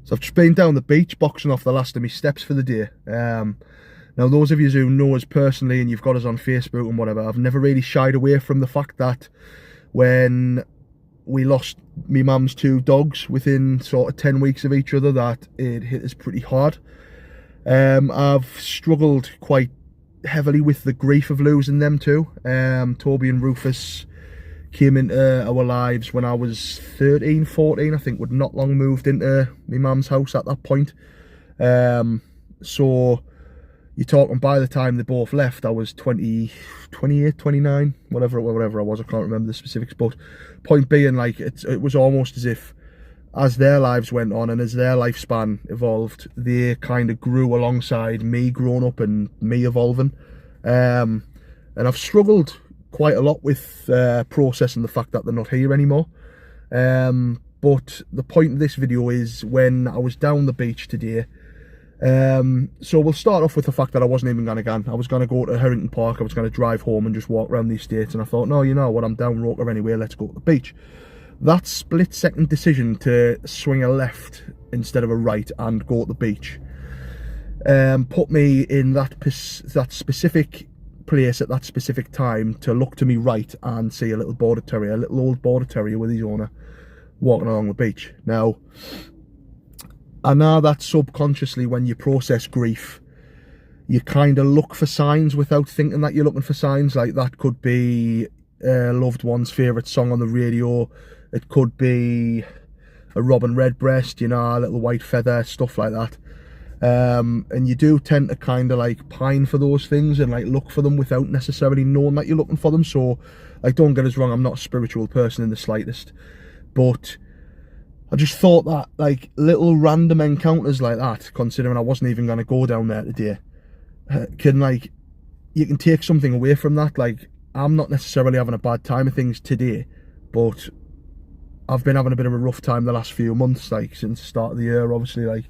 So I've just been down the beach boxing off the last of my steps for the day. Now those of you who know us personally and you've got us on Facebook and whatever, I've never really shied away from the fact that when we lost me mum's two dogs within sort of 10 weeks of each other, that it hit us pretty hard. I've struggled quite heavily with the grief of losing them too. Toby and Rufus came into our lives when I was 13, 14, I think. We'd not long moved into my mum's house at that point. So you're talking, by the time they both left, I was 20, 28, 29, whatever I was. I can't remember the specifics, but point being, like, it was almost as if as their lives went on and as their lifespan evolved, they kind of grew alongside me growing up and me evolving. And I've struggled quite a lot with processing the fact that they're not here anymore. But the point of this video is when I was down the beach today. So we'll start off with the fact that I wasn't even going to go. I was going to go to Harrington Park. I was going to drive home and just walk around the estates, and I thought, no, you know what, I'm down Roker anyway, let's go to the beach. That split-second decision to swing a left instead of a right and go to the beach put me in that specific place at that specific time to look to me right and see a little border terrier, a little old border terrier with his owner walking along the beach. Now, I know that subconsciously when you process grief, you kind of look for signs without thinking that you're looking for signs. Like, that could be a loved one's favourite song on the radio. It could be a robin redbreast, you know, a little white feather, stuff like that. And you do tend to kind of like pine for those things and like look for them without necessarily knowing that you're looking for them. So, like, don't get us wrong, I'm not a spiritual person in the slightest, but I just thought that, like, little random encounters like that, considering I wasn't even going to go down there today, you can take something away from that. Like, I'm not necessarily having a bad time of things today, but I've been having a bit of a rough time the last few months, like, since the start of the year, obviously, like,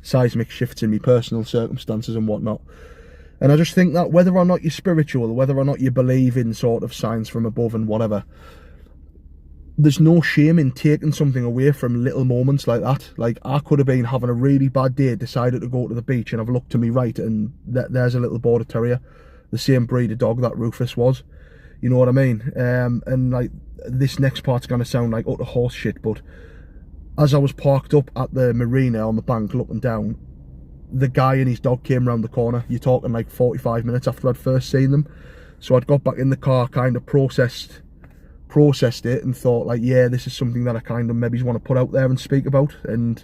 seismic shifts in my personal circumstances and whatnot. And I just think that whether or not you're spiritual, whether or not you believe in sort of signs from above and whatever, there's no shame in taking something away from little moments like that. Like, I could have been having a really bad day, decided to go to the beach, and I've looked to me right and there's a little border terrier, the same breed of dog that Rufus was. You know what I mean? And like, this next part's going to sound like utter horse shit, but as I was parked up at the marina on the bank looking down, the guy and his dog came round the corner. You're talking like 45 minutes after I'd first seen them. So I'd got back in the car, kind of processed it and thought, like, yeah, this is something that I kind of maybe want to put out there and speak about. And